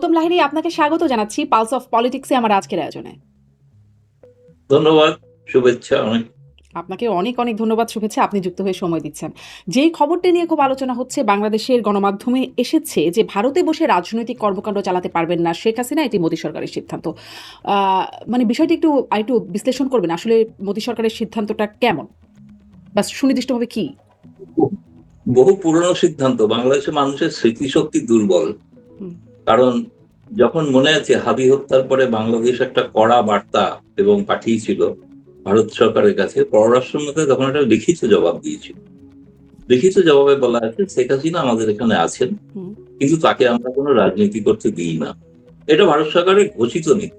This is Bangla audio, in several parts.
গৌতম লাহিড়ী, আপনাকে স্বাগত জানাচ্ছি পালস অফ পলিটিক্সে আমার আজকের আয়োজনে। ধন্যবাদ। শুভেচ্ছা অনেক। আপনাকে অনেক অনেক ধন্যবাদ, শুভেচ্ছা, আপনি যুক্ত হয়ে সময় দিচ্ছেন। যেই খবরটি নিয়ে খুব আলোচনা হচ্ছে, বাংলাদেশের গণমাধ্যমে এসেছে যে ভারতে বসে রাজনৈতিক কর্মকাণ্ড চালাতে পারবেন না শেখ হাসিনা, এটি মোদী সরকারের সিদ্ধান্ত। মানে বিষয়টি একটু বিশ্লেষণ করবেন, আসলে মোদী সরকারের সিদ্ধান্তটা কেমন বা সুনির্দিষ্টভাবে কি? বহু পুরনো সিদ্ধান্ত। বাংলাদেশের মানুষের স্মৃতিশক্তি দুর্বল। হুম, কারণ যখন মনে আছে হাদি হত্যার পরে বাংলাদেশ একটা কড়া বার্তা এবং পাঠিয়েছিল ভারত সরকারের কাছে, পররাষ্ট্র মন্ত্রী তখন একটা লিখিত জবাব দিয়েছিল। লিখিত জবাবে বলা আছে শেখ হাসিনা আমাদের এখানে আছেন, হুম। কিন্তু তাকে আমরা কোনো রাজনীতি করতে দিই না। এটা ভারত সরকারের ঘোষিত নীতি।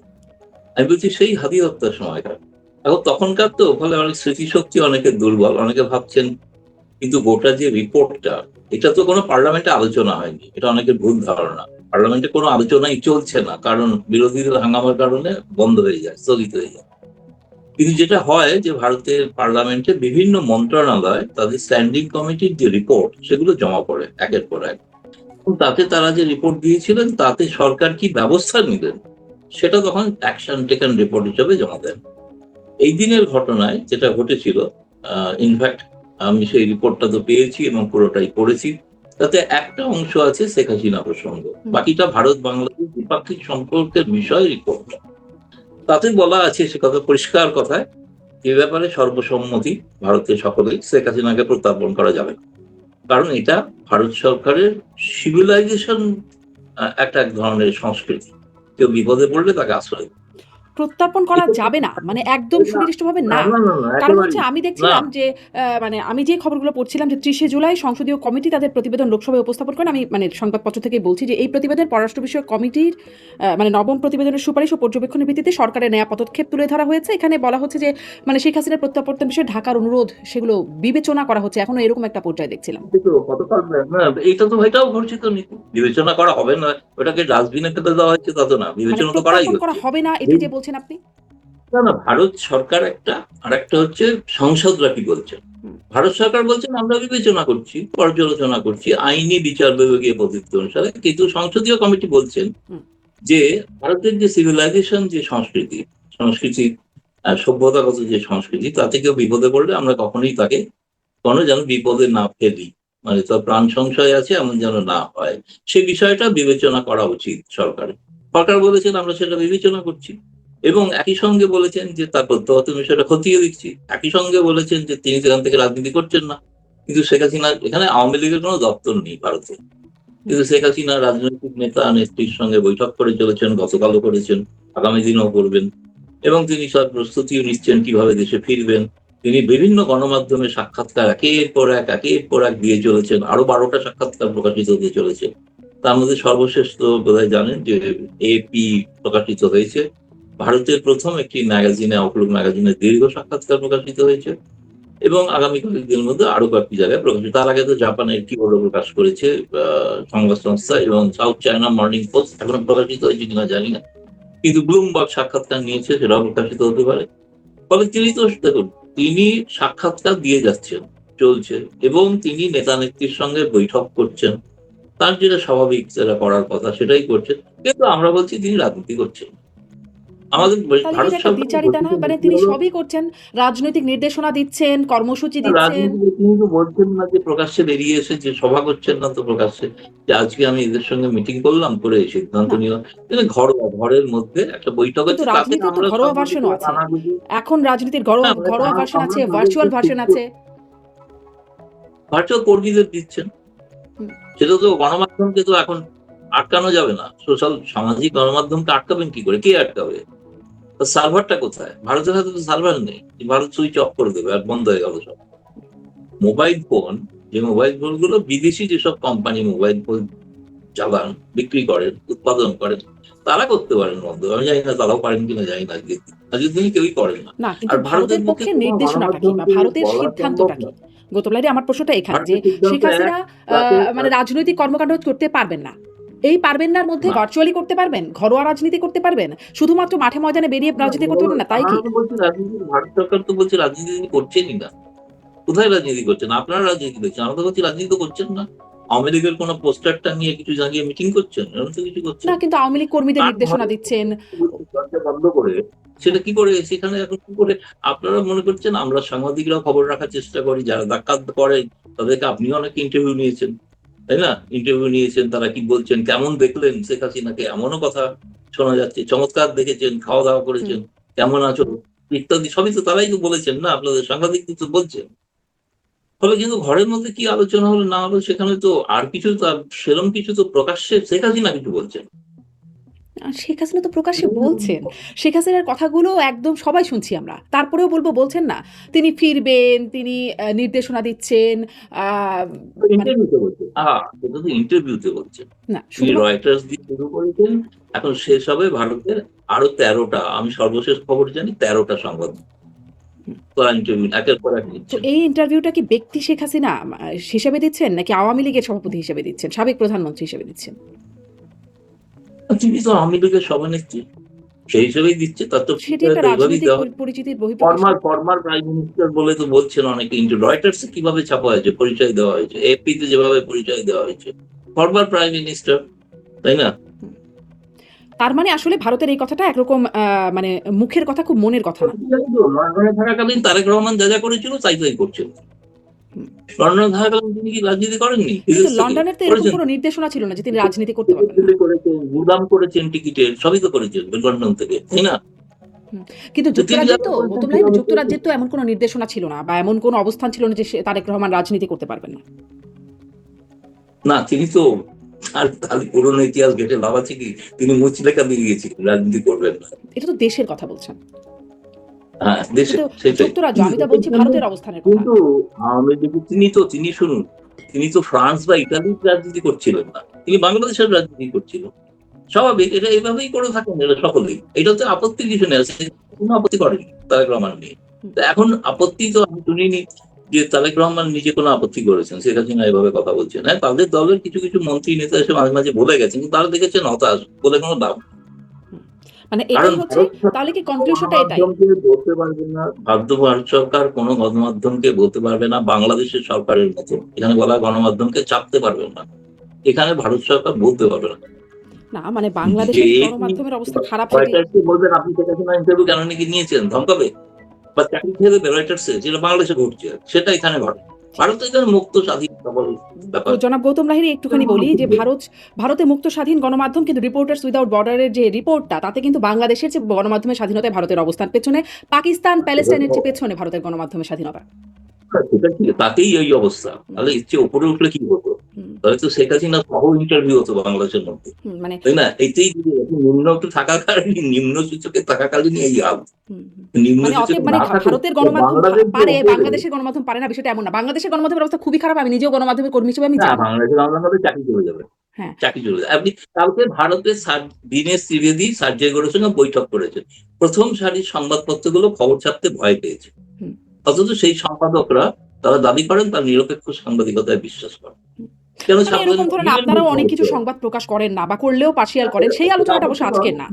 আমি বলছি সেই হাদি হত্যার সময়কার। এখন তখনকার তো ফলে অনেক স্মৃতিশক্তি অনেকের দুর্বল, অনেকে ভাবছেন। কিন্তু গোটা যে রিপোর্টটা, এটা তো কোনো পার্লামেন্টে আলোচনা হয়নি, এটা অনেকের ভুল ধারণা। পার্লামেন্টে কোনো আলোচনাই চলছে না, কারণ বিরোধীদের হাঙ্গামার কারণে বন্ধ হয়ে যায়, স্থগিত হয়ে যায়। কিন্তু যেটা হয় যে ভারতের পার্লামেন্টে বিভিন্ন মন্ত্রণালয় তাদের স্ট্যান্ডিং কমিটির যে রিপোর্ট সেগুলো জমা পড়ে একের পর এক। এবং তাতে তারা যে রিপোর্ট দিয়েছিলেন তাতে সরকার কি ব্যবস্থা নিলেন সেটা তখন অ্যাকশন টেকেন রিপোর্ট হিসেবে জমা দেন। এই দিনের ঘটনায় যেটা ঘটেছিল, ইনফ্যাক্ট আমি সেই রিপোর্টটা তো পেয়েছি এবং পুরোটাই পড়েছি। তাতে একটা অংশ আছে শেখ হাসিনা প্রসঙ্গ, হুম। বাকিটা ভারত বাংলাদেশ দ্বিপাক্ষিক সম্পর্কের বিষয় রিপোর্ট। তাতে বলা আছে, সে কথা পরিষ্কার কথায়, এ ব্যাপারে সর্বসম্মতি ভারতের সকলেই, শেখ হাসিনাকে প্রত্যার্পণ করা যাবে না। কারণ এটা ভারত সরকারের সিভিলাইজেশন, একটা এক ধরনের সংস্কৃতি। কেউ বিপদে পড়লে তাকে আশ্রয় দেয়। প্রত্যার্পণ করা এটা যাবে না, মানে একদম না, সুনির্দিষ্টভাবে না, না। না, না, না, কারণ হচ্ছে একেবারেই আমি না। দেখছিলাম যে মানে আমি যে খবরগুলো পড়ছিলাম যে ৩০শে জুলাই সংসদীয় কমিটি তাদের প্রতিবেদন লোকসভায় উপস্থাপন করেন। আমি মানে সংবাদপত্র থেকেই বলছি যে এই প্রতিবেদন পররাষ্ট্র বিষয়ক কমিটির মানে নবম প্রতিবেদনের সুপারিশ ও পর্যবেক্ষণের ভিত্তিতে সরকারের নেয়া পদক্ষেপ তুলে ধরা হয়েছে। এখানে বলা হচ্ছে যে মানে শেখ হাসিনার প্রত্যাবর্তন বিষয়ে ঢাকার অনুরোধ সেগুলো বিবেচনা করা হচ্ছে, এখনো এরকম একটা পর্যায়ে দেখছিলাম। কিন্তু গতকাল না, এইটা তো এটাও ঘোষিত নীতি, বিবেচনা করা হবে না। ওটাকে ডাস্টবিনে ফেলে দেওয়া হচ্ছে তা তো না, মানে বিবেচনা তো করাই প্রত্যার্পণ করা হচ্ছে। হবে না এটি যে বলছেন আপনি? না, না, ভারত সরকার একটা, আর একটা হচ্ছে সংসদরা কি বলছে। হুম, ভারত সরকার বলছেন আমরা বিবেচনা করছি, পর্যালোচনা করছি আইনি বিচার বিভাগীয় পদ্ধতি অনুসারে, কিন্তু সংসদীয় কমিটি বলছেন হুম। যে ভারতের যে সিভিলাইজেশন, যে সংস্কৃতি, সংস্কৃতি সভ্যতাগত যে সংস্কৃতি, তাতে কেউ বিপদে পড়লে আমরা কখনোই তাকে কোনো যেন বিপদে না ফেলি, মানে তার প্রাণ সংশয় আছে এমন যেন না হয়, সে বিষয়টা বিবেচনা করা উচিত সরকারের। সরকার বলেছেন আমরা সেটা বিবেচনা করছি, এবং একই সঙ্গে বলেছেন যে তার প্রত্যাবর্তন বিষয়টা খতিয়ে দিচ্ছি। একই সঙ্গে বলেছেন যে তিনি সেখান থেকে রাজনীতি করছেন না। কিন্তু শেখ হাসিনা, এখানে আওয়ামী লীগের কোনো দপ্তর নেই ভারতে, হুম। কিন্তু শেখ হাসিনা রাজনৈতিক নেতা নেত্রীর সঙ্গে বৈঠক করে চলেছেন, গতকালও করেছেন, আগামী দিনেও করবেন। এবং তিনি সব প্রস্তুতিও নিচ্ছেন কিভাবে দেশে ফিরবেন। তিনি বিভিন্ন গণমাধ্যমে সাক্ষাৎকার একের পর এক দিয়ে চলেছেন, আরো 12টা সাক্ষাৎকার প্রকাশিত হতে চলেছে। তার মধ্যে সর্বশেষ তো বোধহয় জানেন যে এপি প্রকাশিত হয়েছে, ভারতের প্রথম একটি ম্যাগাজিনে, আউটলুক ম্যাগাজিনে দীর্ঘ সাক্ষাৎকার প্রকাশিত হয়েছে। এবং আগামী কয়েকদিনের মধ্যে আরো কয়েকটি জায়গায় প্রকাশিত। তার আগে তো জাপানের কি বড় প্রকাশ করেছে সংবাদ সংস্থা, এবং সাউথ চায়না মর্নিং পোস্ট এখনো প্রকাশিত হয়েছে কিনা জানি না, কিন্তু ব্লুমবার্গ সাক্ষাৎকার নিয়েছে, সেটাও প্রকাশিত হতে পারে। ফলে তিনি তো দেখুন, তিনি সাক্ষাৎকার দিয়ে যাচ্ছেন, চলছে, এবং তিনি নেতা নেত্রীর সঙ্গে বৈঠক করছেন, তার যেটা স্বাভাবিক, যেটা করার কথা সেটাই করছেন। কিন্তু আমরা বলছি তিনি রাজনীতি করছেন। আমাদের তাহলে কি ভারত এটা একটা সরকারের দ্বিচারিতা গঠিত না? মানে নীতি তিনি হলো, সবই করছেন, রাজনৈতিক নির্দেশনা দিচ্ছেন, কর্মসূচি দিচ্ছেন। রাজনীতি তিনি তো বলছেন না যে প্রকাশ্যে বেরিয়ে এসে যে সভা করছেন না তো প্রকাশ্যে, যে আজকে আমি এদের সঙ্গে মিটিং করলাম, করে সিদ্ধান্ত না, নিলাম। কিন্তু ঘরোয়া, ঘরের মধ্যে একটা বৈঠক কিন্তু হচ্ছে, তাতে রাজনীতির তো আমরা ঘরোয়া ভার্সনও সাংবাদিকরা আছে। নানাবিধ, এখন রাজনীতির হ্যাঁ, মানে ঘরোয়া ভার্সন আমরা আছে, তাদেরকে ভার্চুয়াল ভার্সন শিখতে, আছে। ভার্চুয়াল কর্মীদের দিচ্ছেন। হুম, সেটা তো গণমাধ্যমকে তো এখন আটকানো যাবে না। সোশ্যাল সামাজিক গণমাধ্যমকে আটকাবেন কি করে, কে আটকাবে? সার্ভারটা কোথায়? ভারতের হাতে তো সার্ভার নেই, ভারত সুইচ অফ করে দেবে আর বন্ধ হয়ে গেল সব। মোবাইল ফোন, যে মোবাইল ফোন গুলো বিদেশি যেসব কোম্পানি মোবাইল ফোন চালান, বিক্রি করেন, উৎপাদন করেন, তারা করতে পারেন বন্ধ। আমি জানি না তারাও পারেন কিনা জানি না, আজকের দিনে কেউই করেন না। না, আর কিন্তু ভারতের ভারতের পক্ষে পক্ষে কোনো নির্দেশনাটা কি বা গণমাধ্যমকে ভারতের বলা সম্ভব সিদ্ধান্তটা না। কি? গৌতম লাহিড়ী, আমার প্রশ্নটা এখানে যে ভারতের সিদ্ধান্ত শেখ হাসিনা এক, তাতে মানে রাজনৈতিক কর্মকাণ্ড করতে পারবেন না। এই পারবেন নার মধ্যে না, ভার্চুয়ালি করতে পারবেন, ঘরোয়া রাজনীতি করতে পারবেন, শুধুমাত্র মাঠে ময়দানে বেরিয়ে রাজনীতি করতে পারবেন না, তাই আমরা কি? তো বলছি রাজনীতি, ভারত সরকার তো বলছে রাজনীতি তিনি করছেনই না। কোথায় রাজনীতি করছেন? আপনারা রাজনীতি করছেন, আমরা তো বলছি রাজনীতি তো করছেন না। আওয়ামী লীগের কোনো পোস্টারটা নিয়ে কিছু জানিয়ে মিটিং করছেন? এরকম তো কিছু করছেন না, কিন্তু আওয়ামী লীগ কর্মীদের কার নির্দেশনা ঘরে দিচ্ছেন। দরজা বন্ধ করে সেটা কি করে সেখানে এখন কি করে আপনারা মনে করছেন আমরা সাংবাদিকরা খবর রাখার চেষ্টা করি, যারা ডাকাত করে তাদেরকে আপনিও অনেক ইন্টারভিউ নিয়েছেন, তাই না? ইন্টারভিউ নিয়েছেন, তারা কি বলছেন, কেমন দেখলেন শেখ হাসিনাকে, এমনও কথা শোনা যাচ্ছে, চমৎকার দেখেছেন, খাওয়া দাওয়া করেছেন, কেমন আছো ইত্যাদি সবই তো তারাই তো বলেছেন না, আপনাদের সাংবাদিক তো বলছেন। ফলে কিন্তু ঘরের মধ্যে কি আলোচনা হলো না হলো সেখানে তো আর কিছু তো সেরকম কিছু তো প্রকাশ্যে শেখ হাসিনা কিছু বলছেন। শেখ হাসিনা তো প্রকাশ্যে বলছেন, শেখ হাসিনার কথাগুলো একদম সবাই শুনছি আমরা, তারপরেও বলছেন না তিনি ফিরবেন, তিনি নির্দেশনা দিচ্ছেন। মানে ইন্টারভিউতে বলছেন, এটা তো ইন্টারভিউতে বলছেন। না, তিনি শুধুমাত্র রয়টার্স দিয়ে শুরু করেছেন, এখন শেষ হবে ভারতের আরো 13টা, আমি সর্বশেষ খবর জানি 13টা সংবাদ তারা ইন্টারভিউ একের পর এক তো নিচ্ছেন। এই ইন্টারভিউটা কি ব্যক্তি শেখ হাসিনা হিসেবে দিচ্ছেন, নাকি আওয়ামী লীগের সভাপতি হিসেবে দিচ্ছেন, সাবেক প্রধানমন্ত্রী হিসেবে দিচ্ছেন? তিনি তো আওয়ামী লীগের সভানেত্রী, সেই হিসেবেই দিচ্ছে, তার তো সেটি একটা এইভাবেই রাজনৈতিক দেওয়া পরিচিতির বহিঃপ্রকাশ না? ফর্মার প্রাইম মিনিস্টার বলে তো বলছেন অনেকে, কিন্তু রয়টার্সে কিভাবে ছাপা হয়েছে, পরিচয় দেওয়া হয়েছে, এপি তে যেভাবে পরিচয় দেওয়া হয়েছে, ফর্মার প্রাইম মিনিস্টার, তাই না? তার মানে আসলে ভারতের এই কথাটা একরকম মানে মুখের কথা, খুব মনের কথা না। লন্ডনে থাকাকালীন তারেক রহমান যা যা করেছিল তাই করেছিল। হুম। লন্ডনে থাকাকালীন তিনি কি রাজনীতি করেননি? কিন্তু বিদেশ থেকে লন্ডনের তো এরকম করেছেন, কোনো নির্দেশনা ছিল না যে তিনি রাজনীতি করতে পারবেন না। দিল্লি করেছেন, গুদাম করেছেন টিকিটের, সবই তো করেছেন লন্ডন থেকে, তাই না? কিন্তু তো তিনি যা যুক্তরাজ্যের তো করেছেন গৌতম লাহিড়ী, কিভাবে করেছেন? যুক্তরাজ্যের তো এমন কোনো নির্দেশনা ছিল না বা এমন কোনো অবস্থান ছিল না যে তারেক রহমান রাজনীতি করতে পারবেন না। না, তিনি তো আর খালি পুরোনো ইতিহাস ঘেটে লাভ আছে কি? তিনি মুচলেখা দিয়ে গিয়েছিলেন রাজনীতি করবেন না। এটা তো দেশের কথা বলছেন, হ্যাঁ, দেশে কিন্তু সেটাই। যুক্তরাজ্য, আমি তো বলছি ভারতের অবস্থানের কথা। কিন্তু আওয়ামী লীগ তিনি শুনুন, তিনি তো ফ্রান্স বা ইতালির রাজনীতি করছিলেন না, তিনি বাংলাদেশের রাজনীতি করছিলেন। স্বাভাবিক, এটা এইভাবেই করে থাকেন এরা সকলেই। এটা তো আপত্তির কিছু নেই, কোনো আপত্তি করেনি তারেক রহমান নিয়ে। তো এখন আপত্তি তো আমি শুনিনি যে তারেক রহমান নিজে কোনো আপত্তি করেছেন শেখ হাসিনা এভাবে কথা বলছেন। হ্যাঁ, তাদের দলের কিছু কিছু মন্ত্রী নেতা এসে মাঝে মাঝে বলে গেছেন, কিন্তু তারা দেখেছেন হতাশ, বলে কোনো লাভ নেই। মানে কারণ এটাই হচ্ছে, তাহলে কি কনক্লুশনটা এটাই? গণমাধ্যমকে বলতে পারবে না, ভারত সরকার কোনো গণমাধ্যমকে বলতে পারবে না বাংলাদেশের সরকারের মতো, এখানে বলা গণমাধ্যমকে চাপতে পারবে না, এখানে ভারত সরকার বলতে পারবে না না, মানে যে বাংলাদেশের এই গণমাধ্যমের অবস্থা খারাপ সেটি। রয়টার্সকে বলবেন আপনি শেখ হাসিনা ইন্টারভিউ কেন নাকি নিয়েছেন, ধমকাবে বা চাকরি খেয়ে দেবে রয়টার্সে, যেটা বাংলাদেশে ঘটছে সেটা এখানে ঘটে। ভারত এখানে মুক্ত স্বাধীন সকল তো ব্যাপার। জনাব গৌতম লাহিড়ী, একটুখানি বলি যে ভারতে মুক্ত স্বাধীন গণমাধ্যম, কিন্তু রিপোর্টার্স উইদাউট বর্ডারের যে রিপোর্টটা, তাতে কিন্তু বাংলাদেশের যে গণমাধ্যমের স্বাধীনতায় ভারতের অবস্থান পেছনে, পাকিস্তান প্যালেস্টাইনের চেয়ে পেছনে ভারতের গণমাধ্যমের স্বাধীনতা। সেটা কি তাতেই এই অবস্থা, তাহলে ইচ্ছে উপরে উঠলে কি হতো? তাহলে তো শেখ হাসিনা সহ ইন্টারভিউ হতো বাংলাদেশের মধ্যে, মানে তাই না? এতেই নিম্ন থাকাকালীন, নিম্ন সূচকে থাকাকালীন এই হাল। নিম্ন মানে সূচক অতএব মানে না থাকলে ভারতের গণমাধ্যম বাংলাদেশ পারে, বাংলাদেশের গণমাধ্যম পারে না, বিষয়টা এমন না। বাংলাদেশের গণমাধ্যমের অবস্থা খুবই খারাপ, আমি নিজেও গণমাধ্যমের কর্মী হিসেবে আমি না, জানি। বাংলাদেশের গণমাধ্যমে চাকরি চলে যাবে, হ্যাঁ, চাকরি চলে যাবে। আপনি কালকে ভারতের দীনেশ ত্রিবেদী সার্জেই গড়ের সঙ্গে বৈঠক করেছেন, প্রথম সারির সংবাদপত্রগুলো খবর ছাপতে ভয় পেয়েছে, অথচ সেই সম্পাদকরা তারা দাবি করেন তার নিরপেক্ষ সাংবাদিকতায় বিশ্বাস করেন। কেন মানে এরকম ধরেন আপনারাও অনেক কিছু সংবাদ প্রকাশ করেন না বা করলেও পার্শিয়াল করেন, সেই আলোচনাটা অবশ্য আজকের না।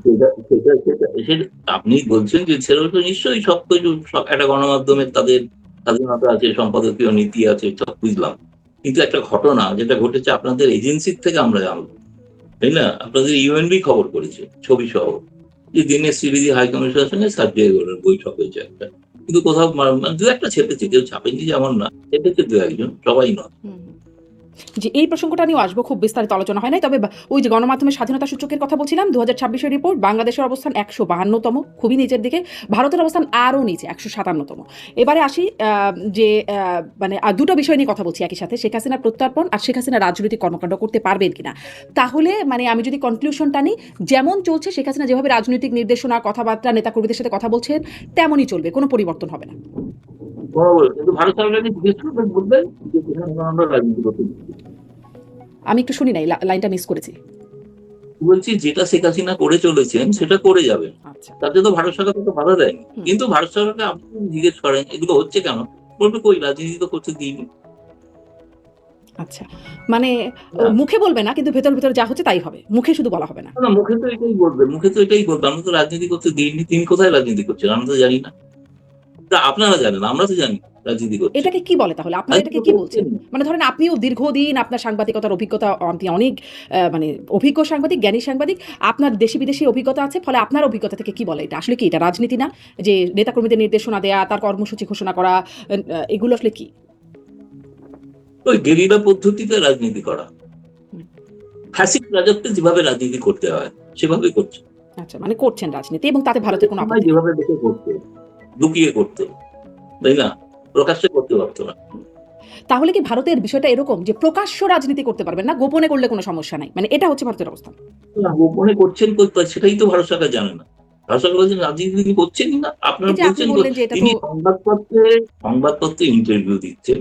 আপনি বলছেন যে সেটা তো নিশ্চয়ই সবকিছু, একটা গণমাধ্যমের তাদের স্বাধীনতা আছে, সম্পাদকীয় নীতি আছে, সব বুঝলাম, কিন্তু একটা ঘটনা যেটা ঘটেছে আপনাদের এজেন্সির থেকে আমরা জানলাম, তাই না? আপনাদের ইউএনবি খবর করেছে ছবি সহ যে দীনেশ ত্রিবেদী হাই কমিশনের সঙ্গে সার্জেই গড়ের বৈঠক হয়েছে একটা, কিন্তু কোথাও দু একটা ছেপেছে, কেউ ছাপেনি যেমন না, ছেপেছে দু একজন, সবাই নয়। যে এই প্রসঙ্গটা নিয়েও আসবো, খুব বিস্তারিত আলোচনা হয় নাই, তবে ওই যে গণমাধ্যমের স্বাধীনতা সূচকের কথা বলছিলাম, 2026-এর রিপোর্ট, বাংলাদেশের অবস্থান 152তম, খুবই নিচের দিকে, ভারতের অবস্থান আরও নিচে, 157তম। এবারে আসি যে মানে দুটো বিষয় নিয়ে কথা বলছি একই সাথে, শেখ হাসিনার প্রত্যর্পণ আর শেখ হাসিনা রাজনৈতিক কর্মকাণ্ড করতে পারবেন কিনা। তাহলে মানে আমি যদি কনক্লুশনটা নিই, যেমন চলছে শেখ হাসিনা যেভাবে রাজনৈতিক নির্দেশনা, কথাবার্তা, নেতাকর্মীদের সাথে কথা বলছেন, তেমনই চলবে, কোনো পরিবর্তন হবে না। কিন্তু ভারত সরকারকে জিজ্ঞেস করবেন, বলবেন যে আমরা রাজনীতি করতে আমি একটু শুনি নাই, লাইনটা মিস করেছি। বলছি যেটা শেখ হাসিনা করে চলেছেন সেটা করে যাবেন, আচ্ছা, তাতে তো ভারত সরকার তো বাধা দেয়নি। কিন্তু ভারত সরকারকে আপনি জিজ্ঞেস করেন এগুলো হচ্ছে কেন, বলবে কই রাজনীতি তো করতে দিইনি। আচ্ছা, মানে মুখে বলবে না, কিন্তু ভেতর ভেতর যা হচ্ছে তাই হবে, মুখে শুধু বলা হবে না। না, মুখে তো এটাই বলবে, আমরা তো রাজনীতি করতে দিইনি। তিনি কোথায় রাজনীতি করছেন আমরা তো জানি না। আপনারা জানেন, আমরা তো জানি রাজনীতি করছে। এটাকে কি বলে তাহলে? আপনারা এটাকে কি বলছেন? মানে ধরেন আপনিও দীর্ঘদিন আপনার সাংবাদিকতার অভিজ্ঞতা, আপনি অনেক মানে অভিজ্ঞ সাংবাদিক, জ্ঞানী সাংবাদিক। আপনার দেশি-বিদেশি অভিজ্ঞতা আছে। ফলে আপনার অভিজ্ঞতা থেকে কি বলে এটা? আসলে কি এটা রাজনীতি না? যে নেতাকর্মীদের নির্দেশনা দেয়া, তার কর্মসূচি ঘোষণা করা, এগুলো আসলে কি? ওই গেরিলা পদ্ধতিতে রাজনীতি করা। হুম। ফ্যাসিস্ট রাজত্বে যেভাবে রাজনীতি করতে হয় সেভাবেই করছে। আচ্ছা, মানে করছেন রাজনীতি এবং তাতে ভারতের কোনো আপত্তি নেই। যেভাবে দেখে করতো, লুকিয়ে করতো, তাই না? প্রকাশ্যে করতে পারতো না। তাহলে কি ভারতের বিষয়টা এরকম যে প্রকাশ্য রাজনীতি করতে পারবেন না, গোপনে করলে কোনো সমস্যা নাই? মানে এটা হচ্ছে ভারতের অবস্থান। না, গোপনে করছেন সেটাই তো ভারত সরকার জানে না। ভারত সরকার বলছেন রাজনীতি তিনি করছেনই না। আপনারা এই যে আপনি বলছেন বললেন যে এটা তো তিনি সংবাদপত্রে ইন্টারভিউ দিচ্ছেন,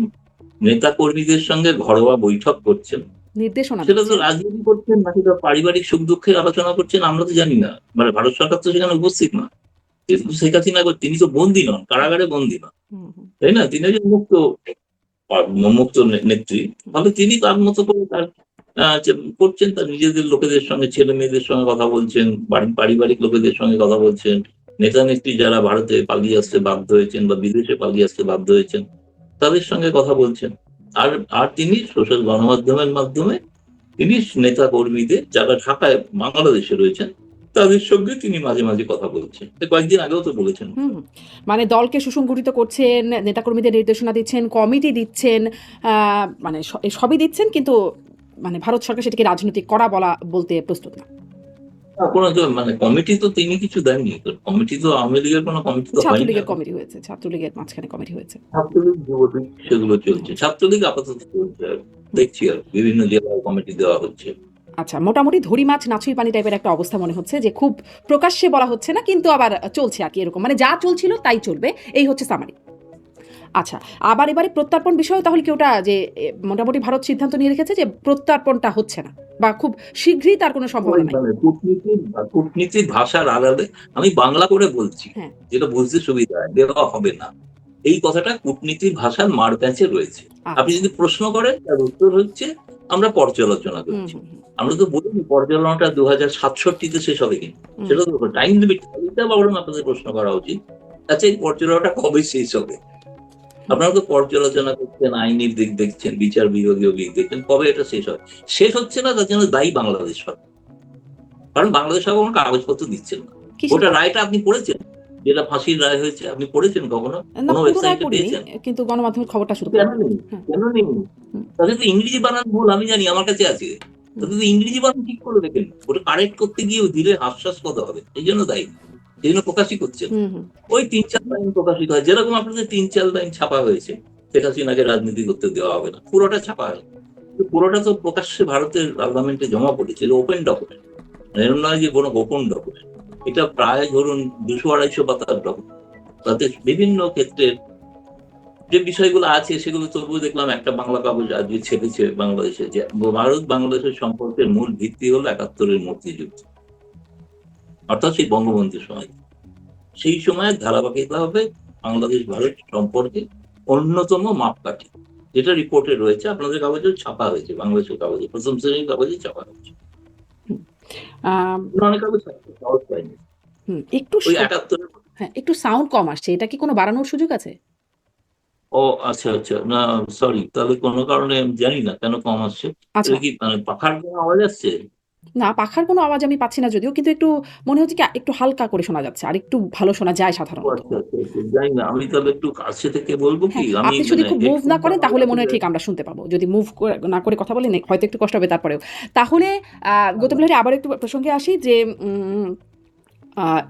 নেতা কর্মীদের সঙ্গে ঘরোয়া বৈঠক করছেন। নির্দেশনা সেটা তো দিচ্ছেন। রাজনীতি করছেন নাকি তার পারিবারিক সুখ দুঃখের আলোচনা করছেন আমরা তো জানি না। মানে ভারত সরকার তো সেখানে উপস্থিত না। কিন্তু শেখ হাসিনা তিনি তো বন্দী নন, কারাগারে বন্দী নন, হুম, হুম। তাই না? তিনি একজন মুক্ত নেত্রী। ফলে তিনি তার মতো করে তার যে করছেন, তার নিজেদের লোকেদের সঙ্গে, ছেলে মেয়েদের সঙ্গে কথা বলছেন, পারিবারিক লোকেদের সঙ্গে কথা বলছেন, নেতা নেত্রী যারা ভারতে পালিয়ে আসতে বাধ্য হয়েছেন বা বিদেশে পালিয়ে আসতে বাধ্য হয়েছেন তাদের সঙ্গে কথা বলছেন। আর আর তিনি সোশ্যাল গণমাধ্যমের মাধ্যমে তিনি নেতা কর্মীদের যারা ঢাকায় বাংলাদেশে রয়েছেন তাদের সঙ্গে তিনি মাঝে মাঝে কথা বলছেন। কয়েকদিন আগেও তো বলেছেন। হুম, হুম। মানে দলকে সুসংগঠিত করছেন, নেতাকর্মীদের নির্দেশনা দিচ্ছেন, কমিটি দিচ্ছেন, মানে সবই দিচ্ছেন, কিন্তু মানে ভারত সরকার সেটাকে রাজনৈতিক করা বলতে প্রস্তুত না। কোনো তো মানে কমিটি তো তিনি কিছু দেননি। কমিটি তো আওয়ামী লীগের কোনো কমিটি তো হয়নি ছাত্রলীগের এখন। কমিটি হয়েছে, ছাত্রলীগের মাঝখানে কমিটি হয়েছে। ছাত্রলীগ, যুবলীগ সেগুলো চলছে। ছাত্রলীগ আপাতত চলছে আর দেখছি আর বিভিন্ন জেলায় কমিটি দেওয়া হচ্ছে। আচ্ছা, মোটামুটি ধরি মাছ নাছুই পানি টাইপের একটা অবস্থা মনে হচ্ছে, যে খুব প্রকাশ্যে বলা হচ্ছে না, কিন্তু আবার চলছে আর কি এরকম। মানে যা চলছিল তাই চলবে, এই হচ্ছে সামারি। আচ্ছা, আবার এবারে প্রত্যর্পণ বিষয় তাহলে কি ওটা যে মোটামুটি ভারত সিদ্ধান্ত নিয়ে রেখেছে যে প্রত্যর্পণটা হচ্ছে না, বা খুব শীঘ্রই তার কোনো ওই সম্ভাবনা নাই? মানে কূটনীতির ভাষার আড়ালে আমি বাংলা করে বলছি, হ্যাঁ। যেটা বুঝতে সুবিধা হয়, দেওয়া হবে না। এই কথাটা কূটনীতির ভাষার মার প্যাঁচে রয়েছে। আপনি আচ্ছা। যদি প্রশ্ন করেন তার উত্তর হচ্ছে আমরা পর্যালোচনা হুম, করছি। হুম, হুম, আমরা তো বলিনি পর্যালোচনাটা 2067 তে শেষ হবে কিনা। হুম। সেটা তো টাইম লিমিট, এটা বরং আপনাদের প্রশ্ন করা উচিত। আচ্ছা, এই পর্যালোচনাটা কবে শেষ হবে? আপনারা তো পর্যালোচনা করছেন, আইনি দিক দেখছেন, বিচার বিভাগীয় দিক দেখছেন, কবে এটা শেষ হয়? শেষ হচ্ছে না, তার জন্য দায়ী বাংলাদেশ সরকার। কারণ বাংলাদেশ সরকার কোনো কাগজপত্র দিচ্ছেন না। কিসের ওটা কাজ? রায়টা আপনি পড়েছেন? যেটা ফাঁসির রায় হয়েছে আপনি পড়েছেন কখনো? না, কোনো পুরোটাই ওয়েবসাইটে পড়িনি, পেয়েছেন? কিন্তু গণমাধ্যমের খবরটা শুধু কেন পড়লাম। নেই? হ্যাঁ। কেন নেই? হুম, তাদের তো ইংরেজি বানান ভুল, আমি জানি, আমার কাছে আছে। হুম, তাদের তো ইংরেজি বানান ঠিক করে লেখেন। ওটা কারেক্ট করতে গিয়ে দিলে হাস্যাস্পদ কত হবে। এই জন্য দায়ী। এই জন্য প্রকাশই করছেন। হুম, হুম, ওই ৩-৪ লাইন প্রকাশিত হয়। যেরকম আপনাদের ৩-৪ লাইন ছাপা হয়েছে, শেখ হাসিনাকে রাজনীতি করতে দেওয়া হবে না। পুরোটা ছাপা হয়। কিন্তু পুরোটা তো প্রকাশ্যে ভারতের পার্লামেন্টে জমা পড়েছে। এটা ওপেন ডকুমেন্ট। এরকম নয় যে কোনো গোপন ডকুমেন্ট। এটা প্রায় ধরুন ২০০-২৫০ পাতার ডকুমেন্ট। তাতে বিভিন্ন ক্ষেত্রে যে বিষয়গুলো আছে সেগুলো তবুও দেখলাম একটা বাংলা কাগজ আজকে ছেপেছে বাংলাদেশে, যে ভারত বাংলাদেশের সম্পর্কের মূল ভিত্তি হলো ৭১-এর মুক্তিযুদ্ধ, অর্থাৎ সেই বঙ্গবন্ধুর সময়। সেই সময়ের ধারাবাহিকভাবে বাংলাদেশ ভারত সম্পর্কে অন্যতম মাপকাঠি, যেটা রিপোর্টে রয়েছে, আপনাদের কাগজেও ছাপা হয়েছে, বাংলাদেশের কাগজে, প্রথম শ্রেণীর কাগজে ছাপা হয়েছে। হুম। আম, অনেক কাগজ সাহস পাইনি হুম, একটু ওই ৭১-এর। হ্যাঁ, একটু সাউন্ড কম আসছে। এটা কি কোনো বাড়ানোর সুযোগ আছে? ও আচ্ছা, আচ্ছা। না, সরি। তাহলে কোনো কারণে আমি জানি না কেন কম আসছে। আচ্ছা। এটা কি মানে পাখার কোনো আওয়াজ আসছে? না, পাখার কোনো আওয়াজ আমি পাচ্ছি না যদিও, কিন্তু একটু মনে হচ্ছে কি একটু হালকা করে শোনা যাচ্ছে। আর একটু ভালো শোনা যায় ও সাধারণত। আচ্ছা, আচ্ছা, আচ্ছা। জানি না। আমি তাহলে একটু কাছে থেকে বলব কি? হ্যাঁ, আমি আপনি যদি মানে খুব মুভ না হেডফোনটা করেন আমার তাহলে মনে হয় আসলে ঠিক আমরা শুনতে পাবো। যদি মুভ না করে কথা বলেন হয়তো একটু কষ্ট হবে তারপরেও। তাহলে গৌতম লাহিড়ী, আবার একটু প্রসঙ্গে আসি যে উম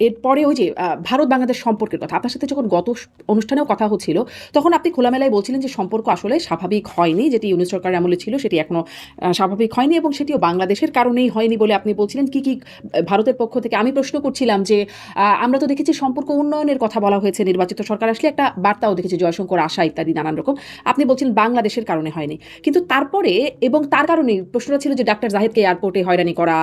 এরপরে ওই যে ভারত বাংলাদেশ সম্পর্কের কথা। আপনার সাথে যখন গত অনুষ্ঠানেও কথা হচ্ছিল, তখন আপনি খোলামেলায় বলছিলেন যে সম্পর্ক আসলে স্বাভাবিক হয়নি। যেটি ইউনূস সরকারের আমলে ছিল সেটি এখনো স্বাভাবিক হয়নি, এবং সেটিও বাংলাদেশের কারণেই হয়নি বলে আপনি বলছিলেন। কি ভারতের পক্ষ থেকে আমি প্রশ্ন করছিলাম যে আমরা তো দেখেছি সম্পর্ক উন্নয়নের কথা বলা হয়েছে, নির্বাচিত সরকার আসলে একটা বার্তাও দেখেছি, জয়শঙ্কর আশা ইত্যাদি নানান রকম। আপনি বলছেন বাংলাদেশের কারণে হয়নি। কিন্তু তারপরে এবং তার কারণেই প্রশ্নটা ছিল যে ডাক্তার জাহিদকে এয়ারপোর্টে হয়রানি করা,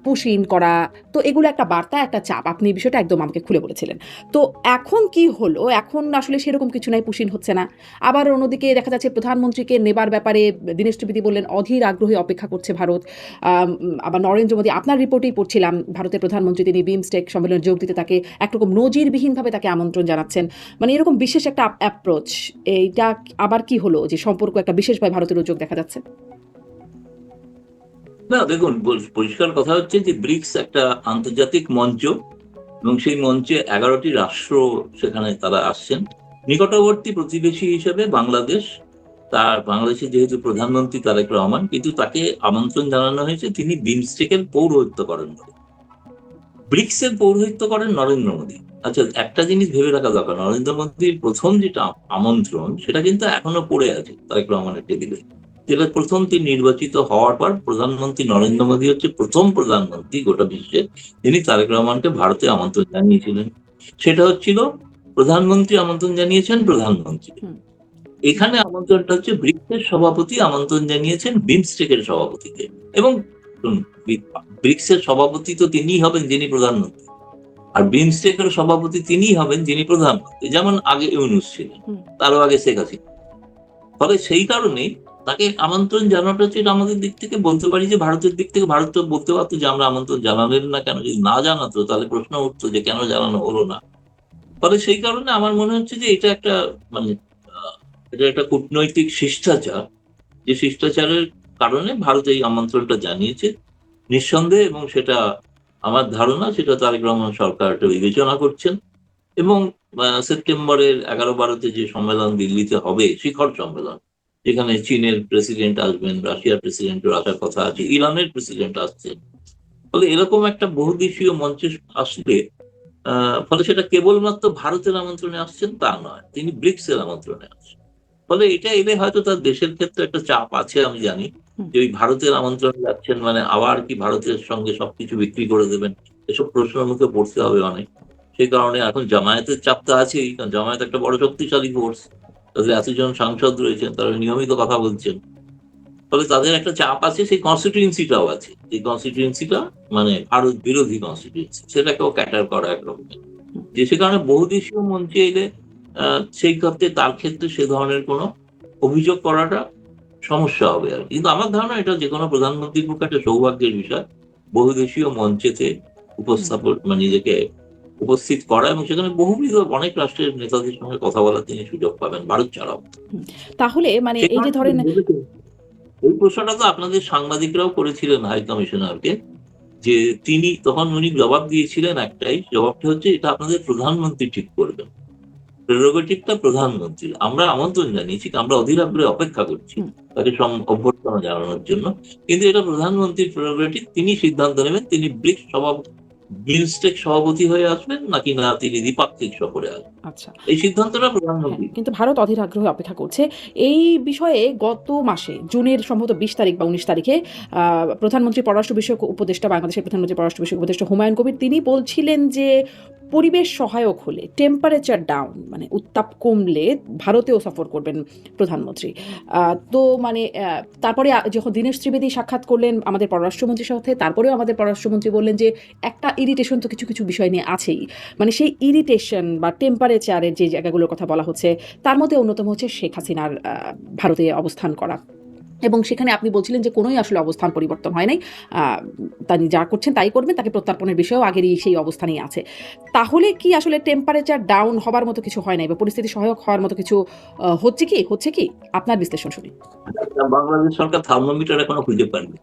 পুশ ইন করা, তো এগুলো একটা বার্তা একটা চাপ, আপনি এই বিষয়টা একদম আমাকে খুলে বলেছিলেন। তো এখন কি হলো? এখন আসলে সেরকম কিছু নাই, পুশিন হচ্ছে না। আবার অন্যদিকে দেখা যাচ্ছে প্রধানমন্ত্রীকে নেবার ব্যাপারে দীনেশ ত্রিবেদী বললেন অধীর আগ্রহে অপেক্ষা করছে ভারত। আবার নরেন্দ্র মোদী, আপনার রিপোর্টেই পড়ছিলাম ভারতের প্রধানমন্ত্রী তিনি বিমস্টেক সম্মেলনে যোগ দিতে তাকে একরকম নজিরবিহীনভাবে তাকে আমন্ত্রণ জানাচ্ছেন। মানে এরকম বিশেষ একটা অ্যাপ্রোচ, এইটা আবার কি হলো যে সম্পর্ক একটা বিশেষভাবে ভারতের উদ্যোগ দেখা যাচ্ছে? না, দেখুন, পরিষ্কার কথা হচ্ছে যে ব্রিক্স একটা আন্তর্জাতিক মঞ্চ, এবং সেই মঞ্চে 11টি রাষ্ট্র সেখানে তারা আসছেন। নিকটবর্তী প্রতিবেশী হিসেবে বাংলাদেশ, তার বাংলাদেশের যেহেতু প্রধানমন্ত্রী তারেক রহমান, কিন্তু তাকে আমন্ত্রণ জানানো হয়েছে তিনি বিমস্টেকের পৌরোহিত্য করেন বলে। ব্রিক্সের পৌরোহিত্য করেন নরেন্দ্র মোদী। আচ্ছা, একটা জিনিস ভেবে রাখা দরকার, নরেন্দ্র মোদীর প্রথম যেটা আমন্ত্রণ সেটা কিন্তু এখনো পড়ে আছে তারেক রহমানের টেবিলে। যেটা প্রথম তিনি নির্বাচিত হওয়ার পর প্রধানমন্ত্রী নরেন্দ্র মোদী হচ্ছে প্রথম প্রধানমন্ত্রী গোটা বিশ্বে যিনি তারেক রহমানকে ভারতে আমন্ত্রণ জানিয়েছিলেন। সেটা হচ্ছিল প্রধানমন্ত্রী আমন্ত্রণ জানিয়েছেন প্রধানমন্ত্রী। এখানে আমন্ত্রণটা হচ্ছে ব্রিক্সের সভাপতি আমন্ত্রণ জানিয়েছেন বিমস্টেকের সভাপতিকে। এবং ব্রিক্সের সভাপতি তো তিনিই হবেন যিনি প্রধানমন্ত্রী, আর বিমস্টেকের সভাপতি তিনিই হবেন যিনি প্রধানমন্ত্রী। যেমন আগে ইউনূস ছিলেন, তারও আগে শেখ হাসিনা। ফলে সেই কারণেই তাকে আমন্ত্রণ জানানোটা হচ্ছে, এটা আমাদের দিক থেকে বলতে পারি যে ভারতের দিক থেকে ভারত তো বলতে পারতো যে আমরা আমন্ত্রণ জানালেন না কেন। যদি না জানাতো তাহলে প্রশ্ন উঠতো যে কেন জানানো হলো না। ফলে সেই কারণে আমার মনে হচ্ছে যে এটা একটা মানে এটা একটা কূটনৈতিক শিষ্টাচার, যে শিষ্টাচারের কারণে ভারত এই আমন্ত্রণটা জানিয়েছে নিঃসন্দেহে। এবং সেটা আমার ধারণা সেটা তারেক রহমান সরকার এটা বিবেচনা করছেন। এবং সেপ্টেম্বরের 11-12-তে যে সম্মেলন দিল্লিতে হবে, শিখর সম্মেলন, যেখানে চীনের প্রেসিডেন্ট আসবেন, রাশিয়ার প্রেসিডেন্টের আসার কথা আছে, ইরানের প্রেসিডেন্ট আসছেন। ফলে এরকম একটা বহুদেশীয় মঞ্চে আসলে ফলে সেটা কেবলমাত্র ভারতের আমন্ত্রণে আসছেন তা নয়, তিনি ব্রিক্সের আমন্ত্রণে আসছেন। ফলে এটা এলে হয়তো তার দেশের ক্ষেত্রে একটা চাপ আছে, আমি জানি যে ওই ভারতের আমন্ত্রণে যাচ্ছেন মানে আবার কি ভারতের সঙ্গে সবকিছু বিক্রি করে দেবেন, এসব প্রশ্নের মুখে পড়তে হবে অনেক। সেই কারণে এখন জামায়াতের চাপ তো আছেই, কারণ জামায়াত একটা বড় শক্তিশালী ফোর্স, তাদের এতজন সাংসদ রয়েছেন, তারা নিয়মিত কথা বলছেন। ফলে তাদের একটা চাপ আছে, সেই কনস্টিটিউয়েন্সিটাও আছে। এই কনস্টিটিউয়েন্সিটা মানে ভারত বিরোধী কনস্টিটিউয়েন্সি, সেটাকেও ক্যাটার করা একরকমের। যে সে কারণে বহুদেশীয় মঞ্চে এলে সেই ক্ষেত্রে তার ক্ষেত্রে সে ধরনের কোনো অভিযোগ করাটা সমস্যা হবে আর কি। কিন্তু আমার ধারণা এটা যে কোনো প্রধানমন্ত্রীর পক্ষে একটা সৌভাগ্যের বিষয় বহুদেশীয় মঞ্চেতে উপস্থাপন মানে নিজেকে উপস্থিত করা, এবং সেখানে বহুবিধ অনেক রাষ্ট্রের নেতাদের সঙ্গে কথা বলার তিনি সুযোগ পাবেন ভারত ছাড়াও। তাহলে মানে এই যে সেখানে ধরেন এই প্রশ্নটা তো আপনাদের সাংবাদিকরাও করেছিলেন হাই কমিশনারকে, যে তিনি তখন উনি জবাব দিয়েছিলেন একটাই, জবাবটা হচ্ছে এটা আপনাদের প্রধানমন্ত্রী ঠিক করবেন, প্রেরোগেটিভটা প্রধানমন্ত্রীর। আমরা আমন্ত্রণ জানিয়েছি, আমরা অধীর আগ্রহে অপেক্ষা করছি তাকে অভ্যর্থনা জানানোর জন্য, কিন্তু এটা প্রধানমন্ত্রীর প্রেরোগেটিভ, তিনি সিদ্ধান্ত নেবেন তিনি বিমস্টেক সভাপতি হয়ে আসবেন নাকি না তিনি দ্বিপাক্ষিক সফরে আসবেন। আচ্ছা, এই সিদ্ধান্তটা প্রধানমন্ত্রী। কিন্তু ভারত অধীর আগ্রহে অপেক্ষা করছে এই বিষয়ে। গত মাসে জুনের সম্ভবত 20 তারিখ বা 19 তারিখে প্রধানমন্ত্রী পররাষ্ট্র বিষয়ক উপদেষ্টা, বাংলাদেশের প্রধানমন্ত্রী পররাষ্ট্র বিষয়ক উপদেষ্টা হুমায়ুন কবির তিনি বলছিলেন যে পরিবেশ সহায়ক হলে, টেম্পারেচার ডাউন মানে উত্তাপ কমলে ভারতেও সফর করবেন প্রধানমন্ত্রী। তো মানে তারপরে যখন দীনেশ ত্রিবেদী সাক্ষাৎ করলেন আমাদের পররাষ্ট্রমন্ত্রীর সাথে, তারপরেও আমাদের পররাষ্ট্রমন্ত্রী বললেন যে একটা ইরিটেশন তো কিছু কিছু বিষয় নিয়ে আছেই। মানে সেই ইরিটেশন বা টেম্পারেচারের যে জায়গাগুলোর কথা বলা হচ্ছে তার মধ্যে অন্যতম হচ্ছে শেখ হাসিনার ভারতে অবস্থান করা। এবং সেখানে আপনি বলছিলেন যে কোনোই আসলে অবস্থান পরিবর্তন হয় নাই, তিনি যা করছেন তাই করবেন, তাকে প্রত্যর্পণের বিষয়েও আগেরই সেই অবস্থানেই আছে। তাহলে কি আসলে টেম্পারেচার ডাউন হবার মতো কিছু হয় নাই বা পরিস্থিতি সহায়ক হওয়ার মতো কিছু হচ্ছে কি আপনার বিশ্লেষণ শুনি? বাংলাদেশ সরকার থার্মোমিটার এখনো খুঁজে পাননি,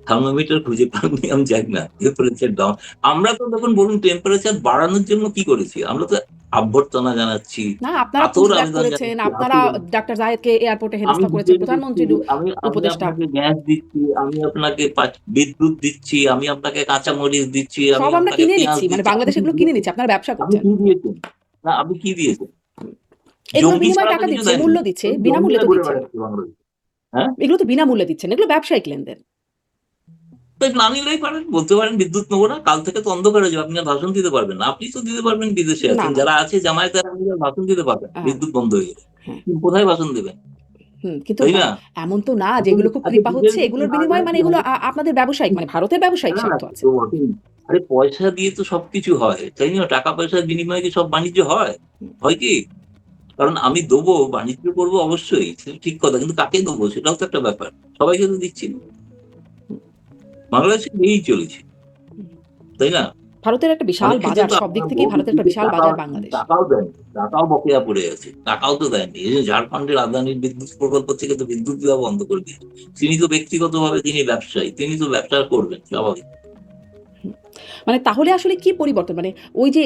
থার্মোমিটার খুঁজে পাননি, আমি জানি না টেম্পারেচার ডাউন। আমরা তো তখন বলুন টেম্পারেচার বাড়ানোর জন্য কি করেছি, আমরা তো অভ্যর্থনা জানাচ্ছি, না, আপনারা আতর পুশব্যাক আবেদন করেছেন, জানাচ্ছি, আপনারা ডাক্তার জায়েদকে এয়ারপোর্টে আমি হেনস্থা করেছেন, ডিজেল দিচ্ছি, প্রধানমন্ত্রীর আমি আমি উপদেষ্টা। আপনাকে গ্যাস দিচ্ছি, আমি আপনাকে বিদ্যুৎ দিচ্ছি, আমি আপনাকে কাঁচামরিচ দিচ্ছি, আমি সব আমরা আপনাকে কিনে পেঁয়াজ নিচ্ছি, মানে দিচ্ছি। আপনি বাংলাদেশ কি এগুলো কিনে দিয়েছেন? নিচ্ছে, আপনারা ব্যবসা আপনি করছেন। কি দিয়েছেন? না, আপনি কি দিয়েছেন? এগুলোর জঙ্গি বিনিময়ে ছাড়া তো টাকা কিছু দিচ্ছে, দেয়নি। মূল্য দিচ্ছে, বিনামূল্যে জঙ্গিরা তো ঘুরে দিচ্ছেন না। বেড়াচ্ছে বাংলাদেশে। হ্যাঁ, এগুলো তো বিনামূল্যে দিচ্ছেন, এগুলো ব্যবসায়িক লেনদেন। তো না নিলেই পারেন, বলতে পারেন বিদ্যুৎ নেবো না, কাল থেকে তো অন্ধকার হয়ে যাবে, আপনি আর ভাষণ দিতে পারবেন না। আপনি তো দিতে পারবেন, বিদেশে না আছেন, না যারা আছে জামায়াতের, আপনি আর ভাষণ দিতে পারবেন হ্যাঁ বিদ্যুৎ বন্ধ হয়ে গেলে। হ্যাঁ। কোথায় ভাষণ দেবেন? কিন্তু তাই মানে না? এমন তো না যেগুলো খুব আচ্ছা কৃপা হচ্ছে বিজেপি এগুলোর বিনিময়ে মানে এগুলো আপনাদের ব্যবসায়িক মানে ভারতের ব্যবসায়িক হ্যাঁ, স্বার্থ সে আছে। তো বটেই। আরে পয়সা দিয়ে তো সবকিছু হয়, তাই না? টাকা পয়সার বিনিময়ে কি সব বাণিজ্য হয়? হুম, হয় কি? কারণ আমি দেবো, বাণিজ্য করবো অবশ্যই, সেটা ঠিক কথা। কিন্তু কাকে দেবো সেটাও তো একটা ব্যাপার। সবাইকে তো দিচ্ছি না। হুম, বাংলাদেশে দিয়েই চলেছি, হুম। তাই না? ভারতের একটা বিশাল অনেক ক্ষেত্রে বাজার, তো সব দিক আপনার থেকেই ভারতের একটা বিশাল বাজার বাংলাদেশ। টাকাও দেননি। টাকাও বকেয়া পড়ে আছে। টাকাও তো দেননি। এই যে ঝাড়খণ্ডের আদানির বিদ্যুৎ প্রকল্প থেকে তো বিদ্যুৎ দেওয়া বন্ধ করে দিয়েছে। তিনি তো ব্যক্তিগতভাবে তিনি ব্যবসায়ী। তিনি তো ব্যবসা করবেন স্বাভাবিক। হুম। মানে তাহলে আসলে কি পরিবর্তন? মানে ওই যে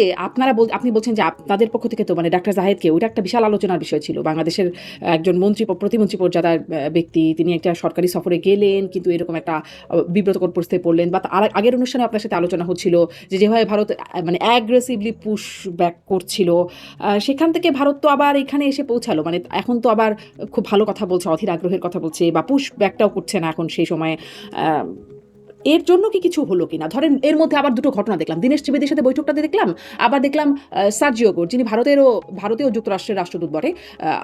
আপনি বলছেন যে আপনাদের পক্ষ থেকে তো মানে ডাক্তার জাহেদকে ওইটা একটা বিশাল আলোচনার বিষয় ছিল। বাংলাদেশের একজন প্রতিমন্ত্রী পর্যায়ের ব্যক্তি তিনি একটা সরকারি সফরে গেলেন কিন্তু এরকম একটা বিব্রতকর পরিস্থিতিতে পড়লেন বা আগের অনুষ্ঠানে আপনার সাথে আলোচনা হচ্ছিল যে যেভাবে ভারত মানে অ্যাগ্রেসিভলি পুশ ব্যাক করছিল। সেখান থেকে ভারত তো আবার এখানে এসে পৌঁছালো। মানে এখন তো আবার খুব ভালো কথা বলছে, অধীর আগ্রহের কথা বলছে বা পুশ ব্যাকটাও করছে না এখন সেই সময়ে। আ এর জন্য কি কিছু হলো কিনা? ধরেন এর মধ্যে আবার দুটো ঘটনা দেখলাম। দীনেশ ত্রিবেদীর সাথে বৈঠকটাতে দেখলাম। আবার দেখলাম সার্জিও গোর যিনি ভারতীয় যুক্তরাষ্ট্রের রাষ্ট্রদূত বটে।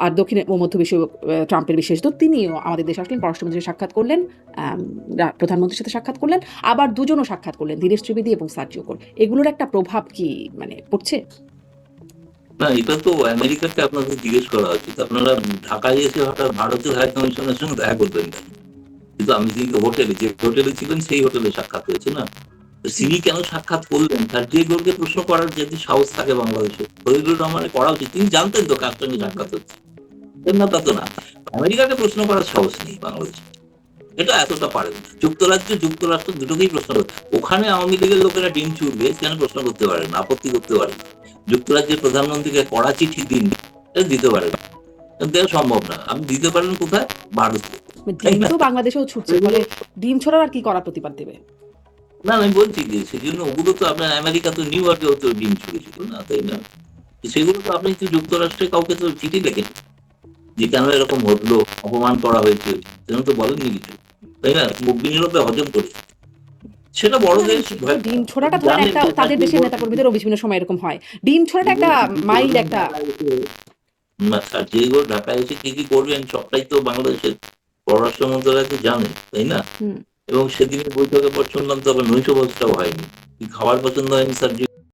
আর দক্ষিণ ও মধ্য এশীয় ট্রাম্পের বিশেষ দূত। তিনিও আমাদের দেশে আসলেন, পররাষ্ট্রমন্ত্রীর সাক্ষাৎ করলেন, আম প্রধানমন্ত্রীর সাথে সাক্ষাৎ করলেন। আবার দুজনও সাক্ষাৎ করলেন, দীনেশ ত্রিবেদী এবং সার্জিও গোর। এগুলোর একটা প্রভাব কি মানে পড়ছে? না, এটা তো আমেরিকাকে আপনাদের জিজ্ঞেস করা উচিত। আপনারা ঢাকায় এসে হঠাৎ ভারতীয় হাই কমিশনের সঙ্গে দেখা করবেন কেন? কিন্তু আমি যে হোটেলে ছিলেন সেই হোটেলে সাক্ষাৎ হয়েছে না? তো হুম, তিনি কেন সাক্ষাৎ করলেন? তার যে গোলকে প্রশ্ন করার যদি সাহস থাকে বাংলাদেশে, শহীদুর রহমানের করা উচিত। তিনি জানতেন তো কার সঙ্গে সাক্ষাৎ হচ্ছে। না তা তো না। আমেরিকাকে প্রশ্ন করার সাহস নেই বাংলাদেশে। এটা এতটা পারেন না। যুক্তরাষ্ট্র দুটোকেই প্রশ্ন করতে, ওখানে আওয়ামী লীগের লোকেরা ডিম চুড়বে, সেখানে প্রশ্ন করতে পারেন না, আপত্তি করতে পারেন না। যুক্তরাজ্যের প্রধানমন্ত্রীকে কড়া চিঠি দিন, এটা দিতে পারেন না। এটা দেওয়া সম্ভব না। আপনি দিতে পারেন কোথায়? ভারতে। তাই ডিম না? তো বাংলাদেশেও ছুটছে। এগুলো ফলে ডিম ছোড়ার আর কি কড়া প্রতিবাদ দেবে? না, আমি বলছি যে সেজন্য ওগুলো তো আপনার আমেরিকা তো নিউ ইয়র্কেও তো ডিম ছুড়েছিল না, তাই না? সেগুলো তো আপনি তো যুক্তরাষ্ট্রে কাউকে তো চিঠি লেখেন যে কেন এরকম ঘটলো, অপমান করা হয়েছে, সেরকম তো বলেননি কিছু, তাই না? মুখ বিনিরোধে হজম করে, সেটা বড় না, দেশ কিন্তু ভয় ডিম পায়। ছোড়াটা ধরেন জানেন একটা যে তার তাদের যে দেশের নেতাকর্মীদেরও বিভিন্ন সময় এরকম হয়। ডিম ছোড়াটা একটা কি কি মাইল্ড করবেন একটা ঢাকায় এসে, আর যেগুলো ঢাকায় এসে কি কি করবেন সবটাই তো বাংলাদেশের পররাষ্ট্র মন্ত্রণালয় তো জানে, তাই না? হুম। এবং সেদিনের বৈঠকের পর শুনলাম তো আবার নৈশভোজটাও হয়নি। কি খাবার পছন্দ হয়নি স্যার?